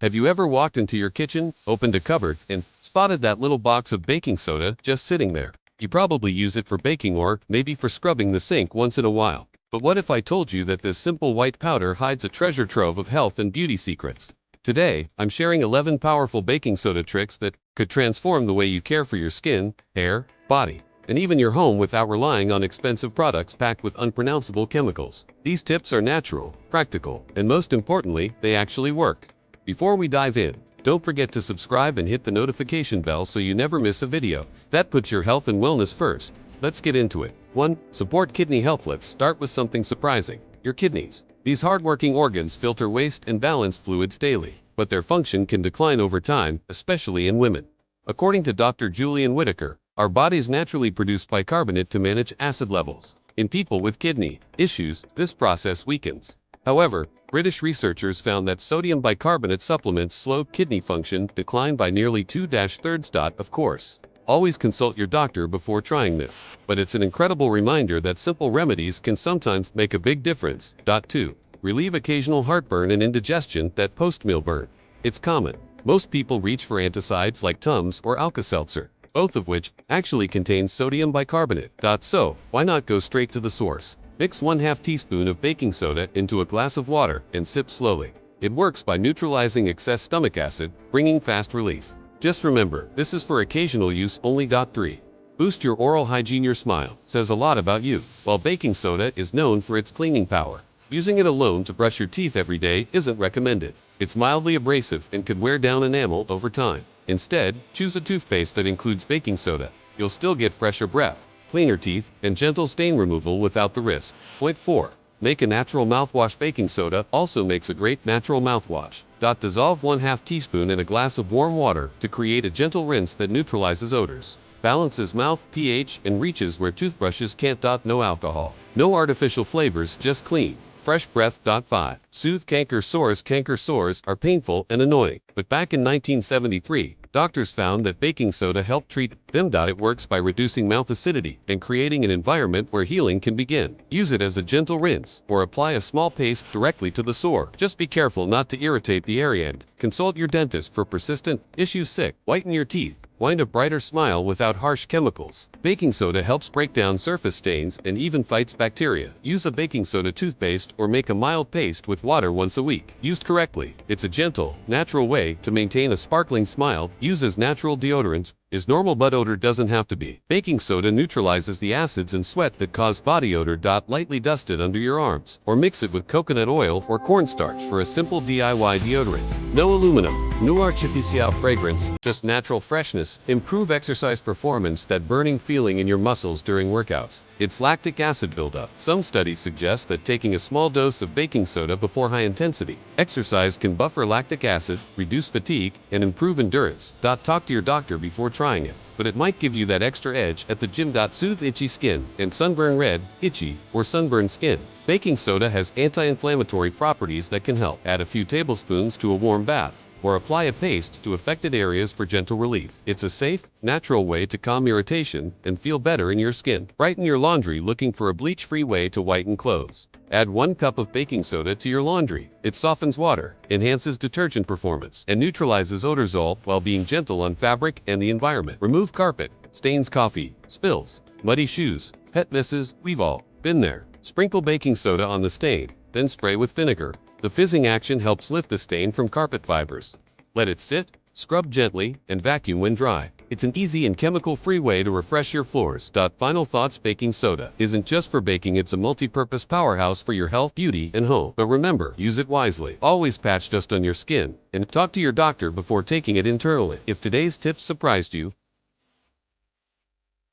Have you ever walked into your kitchen, opened a cupboard, and spotted that little box of baking soda just sitting there? You probably use it for baking or maybe for scrubbing the sink once in a while. But what if I told you that this simple white powder hides a treasure trove of health and beauty secrets? Today, I'm sharing 11 powerful baking soda tricks that could transform the way you care for your skin, hair, body, and even your home without relying on expensive products packed with unpronounceable chemicals. These tips are natural, practical, and most importantly, they actually work. Before we dive in, don't forget to subscribe and hit the notification bell so you never miss a video. That puts your health and wellness first. Let's get into it. 1. Support kidney health. Let's start with something surprising. Your kidneys. These hardworking organs filter waste and balance fluids daily, but their function can decline over time, especially in women. According to Dr. Julian Whitaker, our bodies naturally produce bicarbonate to manage acid levels. In people with kidney issues, this process weakens. However, British researchers found that sodium bicarbonate supplements slowed kidney function decline by nearly 2/3. Of course, always consult your doctor before trying this, but it's an incredible reminder that simple remedies can sometimes make a big difference. 2. Relieve occasional heartburn and indigestion. That post-meal burn. It's common. Most people reach for anticides like Tums or Alka-Seltzer, both of which actually contain sodium bicarbonate. So, why not go straight to the source? Mix 1/2 teaspoon of baking soda into a glass of water and sip slowly. It works by neutralizing excess stomach acid, bringing fast relief. Just remember, this is for occasional use only. 3. Boost your oral hygiene. Your smile says a lot about you. While baking soda is known for its cleaning power, using it alone to brush your teeth every day isn't recommended. It's mildly abrasive and could wear down enamel over time. Instead, choose a toothpaste that includes baking soda. You'll still get fresher breath, cleaner teeth, and gentle stain removal without the risk. Point 4. Make a natural mouthwash. Baking soda also makes a great natural mouthwash. Dissolve 1/2 teaspoon in a glass of warm water to create a gentle rinse that neutralizes odors, balances mouth pH, and reaches where toothbrushes can't. No alcohol, no artificial flavors, just clean, fresh breath. 5. Soothe canker sores. Canker sores are painful and annoying, but back in 1973, doctors found that baking soda helped treat them. It works by reducing mouth acidity and creating an environment where healing can begin. Use it as a gentle rinse or apply a small paste directly to the sore. Just be careful not to irritate the area and consult your dentist for persistent issues. 6. Whiten your teeth. Wind a brighter smile without harsh chemicals. Baking soda helps break down surface stains and even fights bacteria. Use a baking soda toothpaste or make a mild paste with water once a week. Used correctly, it's a gentle, natural way to maintain a sparkling smile. Uses natural deodorants. Is normal, but odor doesn't have to be. Baking soda neutralizes the acids and sweat that cause body odor. Lightly dust it under your arms, or mix it with coconut oil or cornstarch for a simple DIY deodorant. No aluminum, no artificial fragrance, just natural freshness. Improve exercise performance. That burning feeling in your muscles during workouts. It's lactic acid buildup. Some studies suggest that taking a small dose of baking soda before high-intensity exercise can buffer lactic acid, reduce fatigue, and improve endurance. Talk to your doctor before trying it, but it might give you that extra edge at the gym. Soothe itchy skin and sunburn. Red, itchy, or sunburned skin. Baking soda has anti-inflammatory properties that can help. Add a few tablespoons to a warm bath, or apply a paste to affected areas for gentle relief. It's a safe, natural way to calm irritation and feel better in your skin. Brighten your laundry. Looking for a bleach-free way to whiten clothes? Add 1 cup of baking soda to your laundry. It softens water, enhances detergent performance, and neutralizes odors, all while being gentle on fabric and the environment. Remove carpet stains, coffee spills, muddy shoes, pet messes. We've all been there. Sprinkle baking soda on the stain, then spray with vinegar. The fizzing action helps lift the stain from carpet fibers. Let it sit, scrub gently, and vacuum when dry. It's an easy and chemical-free way to refresh your floors. Final thoughts. Baking soda isn't just for baking, it's a multi-purpose powerhouse for your health, beauty, and home. But remember, use it wisely. Always patch just on your skin, and talk to your doctor before taking it internally. If today's tips surprised you,